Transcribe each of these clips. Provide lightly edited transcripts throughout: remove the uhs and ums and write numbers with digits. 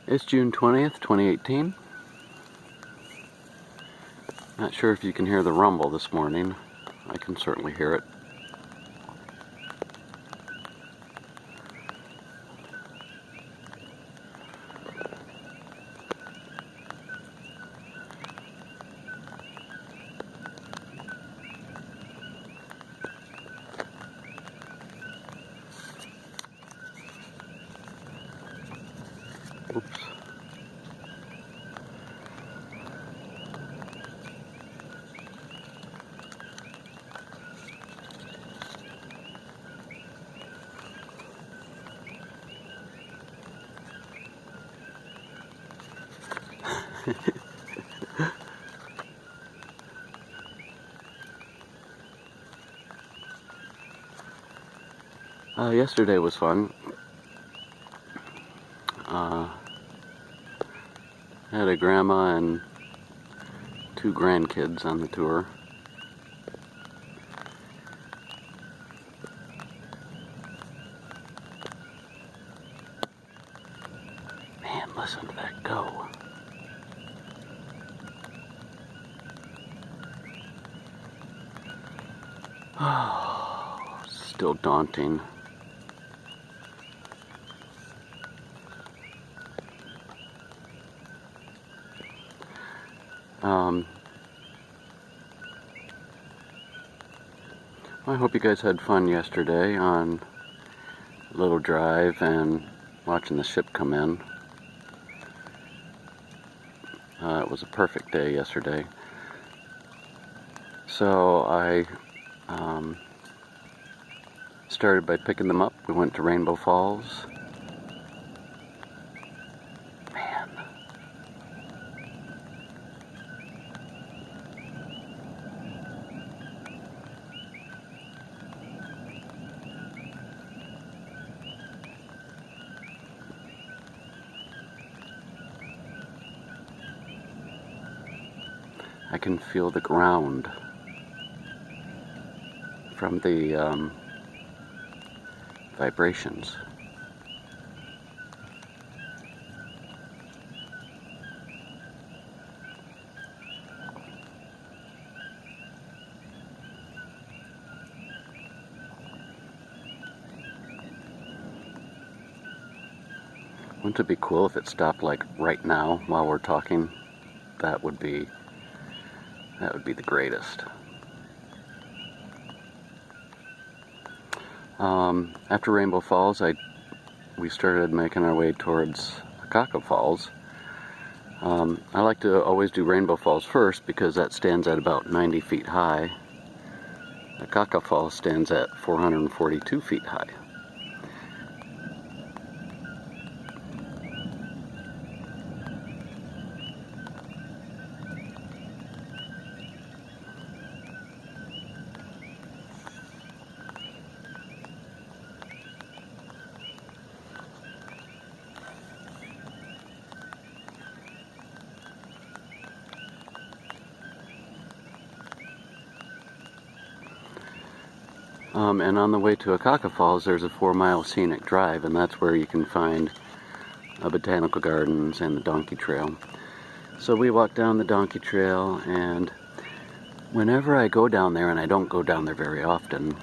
It's June 20th, 2018. Not sure if you can hear the rumble this morning. I can certainly hear it. Oops. Yesterday was fun. Had a grandma and 2 grandkids on the tour. Man, listen to that go. Oh, still daunting. I hope you guys had fun yesterday on a little drive and watching the ship come in. It was a perfect day yesterday. So I started by picking them up. We went to Rainbow Falls. Man. I can feel the ground from the vibrations. Wouldn't it be cool if it stopped like right now while we're talking? That would be the greatest. After Rainbow Falls, we started making our way towards Akaka Falls. I like to always do Rainbow Falls first because that stands at about 90 feet high. Akaka Falls stands at 442 feet high. And on the way to Akaka Falls, there's a 4-mile scenic drive, and that's where you can find botanical gardens and the donkey trail. So we walked down the donkey trail, and whenever I go down there, and I don't go down there very often,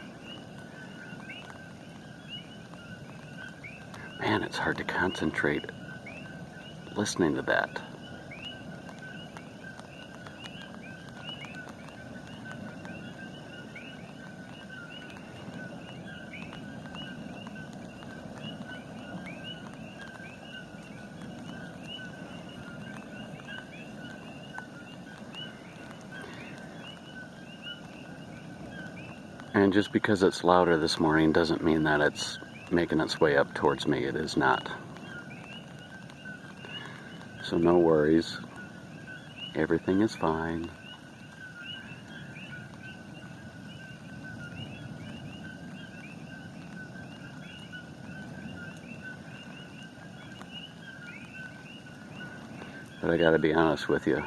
man, it's hard to concentrate listening to that. And just because it's louder this morning doesn't mean that it's making its way up towards me. It is not. So no worries. Everything is fine. But I gotta be honest with you.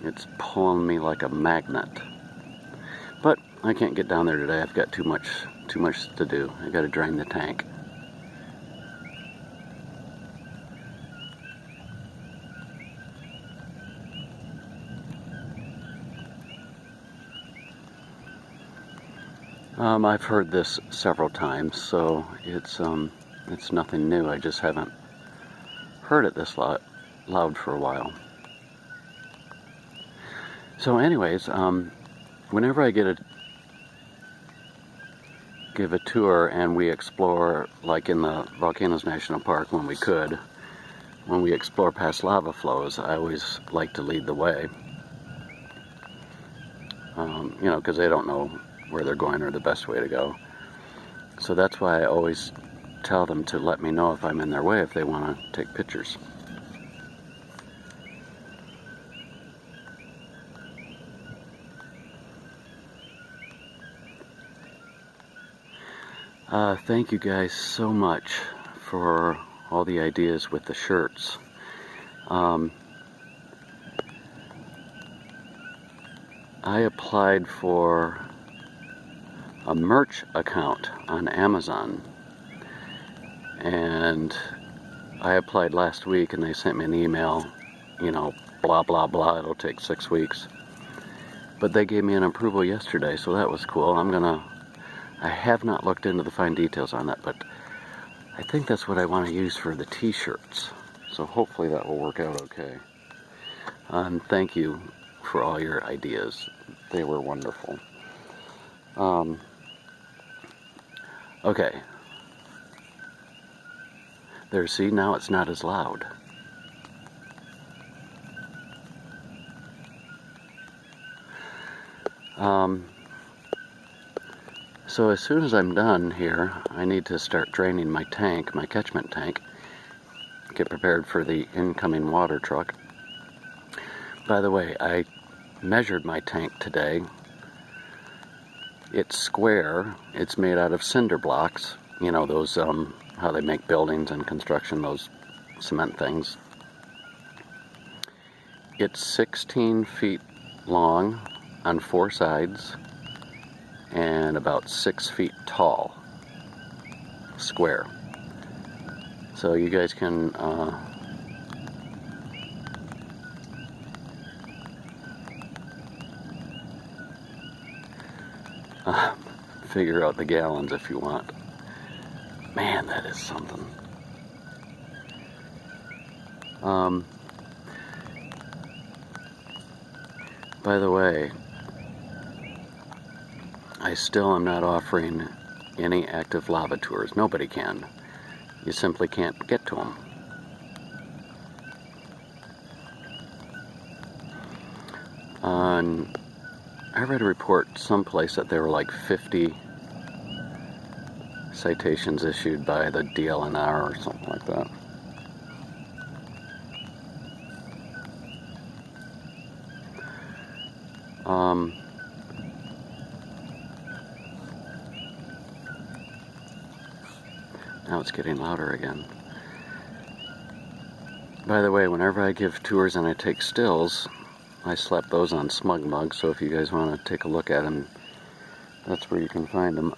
It's pulling me like a magnet. But I can't get down there today. I've got too much to do. I gotta drain the tank. I've heard this several times, so it's nothing new. I just haven't heard it this loud for a while. So anyways, whenever I give a tour and we explore, like in the Volcanoes National Park when we explore past lava flows, I always like to lead the way. You know, because they don't know where they're going or the best way to go. So that's why I always tell them to let me know if I'm in their way, if they want to take pictures. Thank you guys so much for all the ideas with the shirts. I applied for a merch account on Amazon, and I applied last week and they sent me an email, you know, blah blah blah, it'll take 6 weeks, but they gave me an approval yesterday, so that was cool. I have not looked into the fine details on that, but I think that's what I want to use for the t-shirts, so hopefully that will work out okay. And thank you for all your ideas. They were wonderful. Okay. There, see, now it's not as loud. So as soon as I'm done here, I need to start draining my tank, my catchment tank, get prepared for the incoming water truck. By the way, I measured my tank today. It's square. It's made out of cinder blocks. You know, those, how they make buildings and construction, those cement things. It's 16 feet long on 4 sides and about 6 feet tall, square. So you guys can figure out the gallons if you want. Man, that is something. By the way, I still am not offering any active lava tours. Nobody can. You simply can't get to them. I read a report someplace that there were like 50 citations issued by the DLNR or something like that. Now it's getting louder again. By the way, whenever I give tours and I take stills, I slap those on SmugMug, so if you guys want to take a look at them, that's where you can find them.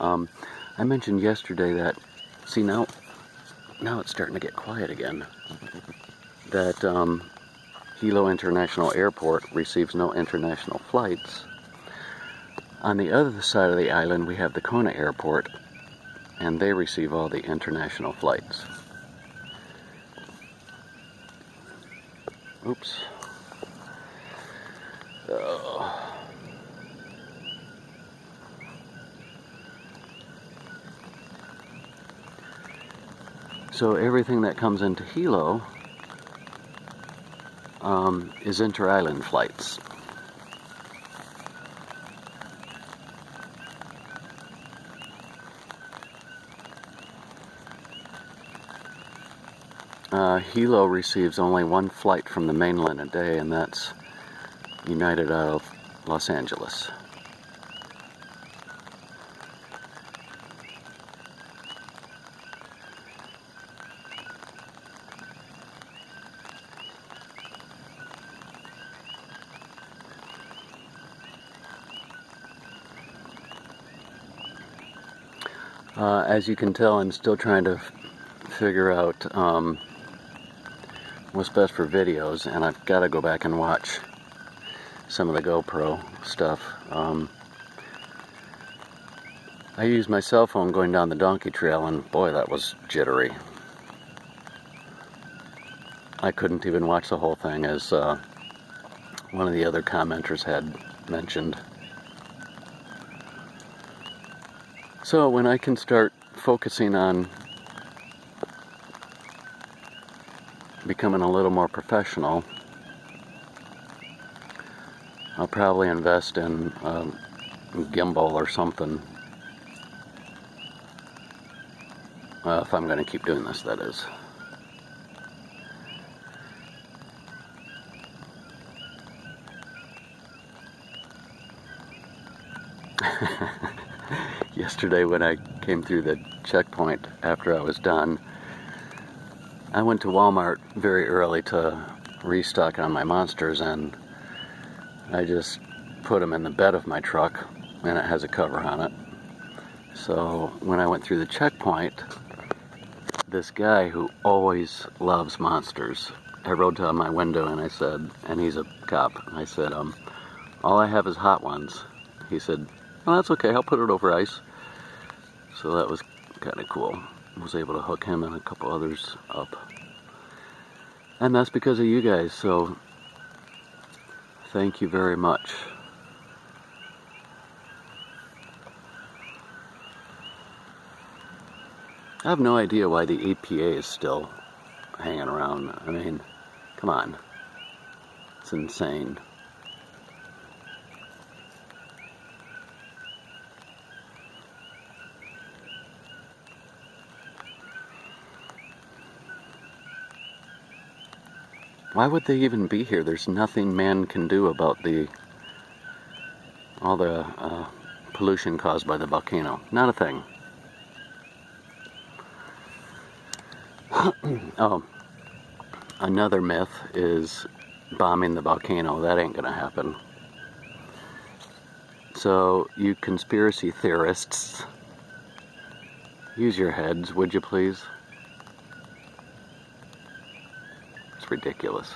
I mentioned yesterday that, see, now it's starting to get quiet again, that Hilo International Airport receives no international flights. On the other side of the island, we have the Kona Airport, and they receive all the international flights. Oops. So everything that comes into Hilo is inter-island flights. Hilo receives only one flight from the mainland a day, and that's United out of Los Angeles. As you can tell, I'm still trying to figure out what's best for videos, and I've got to go back and watch some of the GoPro stuff. I used my cell phone going down the donkey trail, and boy, that was jittery. I couldn't even watch the whole thing, as one of the other commenters had mentioned. So when I can start focusing on becoming a little more professional, I'll probably invest in a gimbal or something. If I'm going to keep doing this, that is. Yesterday when I came through the checkpoint after I was done, I went to Walmart very early to restock on my monsters, and I just put them in the bed of my truck, and it has a cover on it. So when I went through the checkpoint, this guy who always loves monsters, I wrote down my window and I said, and he's a cop, and I said, all I have is hot ones. He said, well, that's okay, I'll put it over ice. So that was kind of cool. I was able to hook him and a couple others up. And that's because of you guys, so thank you very much. I have no idea why the EPA is still hanging around. I mean, come on. It's insane. Why would they even be here? There's nothing man can do about all the pollution caused by the volcano. Not a thing. Oh, another myth is bombing the volcano. That ain't gonna happen. So, you conspiracy theorists, use your heads, would you please? It's ridiculous.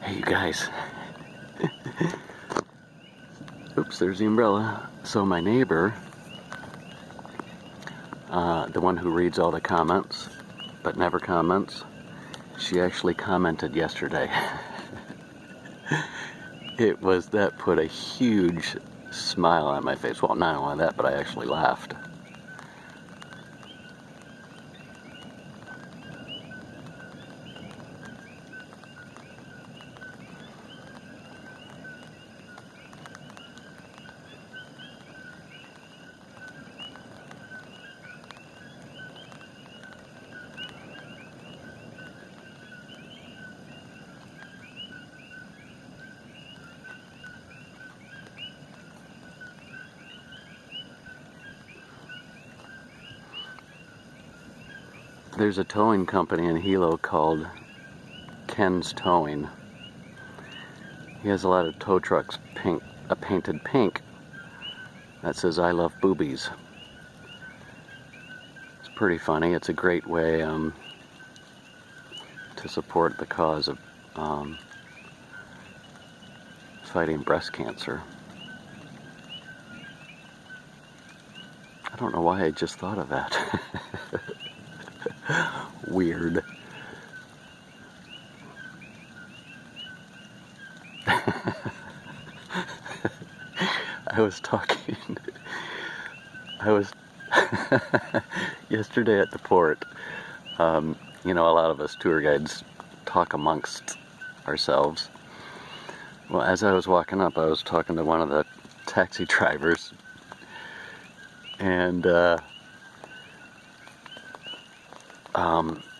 Hey, you guys. Oops, there's the umbrella. So my neighbor, the one who reads all the comments, but never comments, she actually commented yesterday. That put a huge smile on my face. Well, not only that, but I actually laughed. There's a towing company in Hilo called Ken's Towing. He has a lot of tow trucks painted pink that says "I love boobies." It's pretty funny. It's a great way to support the cause of fighting breast cancer. I don't know why I just thought of that. Weird. I was yesterday at the port. You know, a lot of us tour guides talk amongst ourselves. Well, as I was walking up, I was talking to one of the taxi drivers, and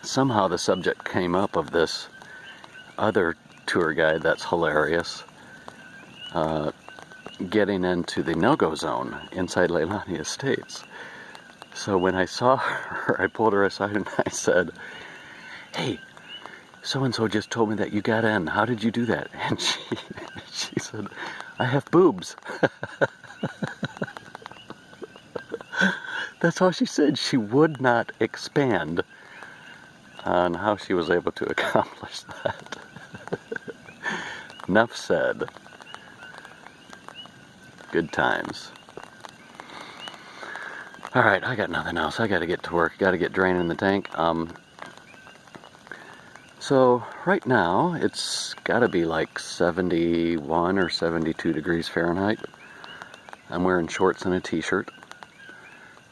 somehow the subject came up of this other tour guide that's hilarious, getting into the no-go zone inside Leilani Estates. So when I saw her, I pulled her aside and I said, "Hey, so-and-so just told me that you got in. How did you do that?" And she said, "I have boobs." That's all she said. She would not expand on how she was able to accomplish that. Enough said. Good times. Alright, I got nothing else. I gotta get to work. Gotta get draining the tank. So right now it's gotta be like 71 or 72 degrees Fahrenheit. I'm wearing shorts and a t-shirt.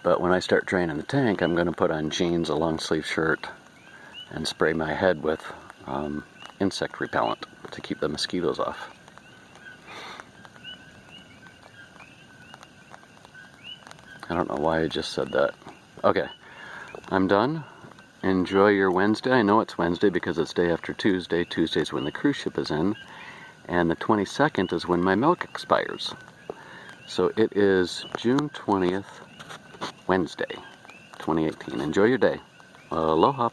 But when I start draining the tank, I'm gonna put on jeans, a long sleeve shirt, and spray my head with insect repellent to keep the mosquitoes off. I don't know why I just said that. Okay, I'm done. Enjoy your Wednesday. I know it's Wednesday because it's day after Tuesday. Tuesday's when the cruise ship is in. And the 22nd is when my milk expires. So it is June 20th, Wednesday, 2018. Enjoy your day. Aloha.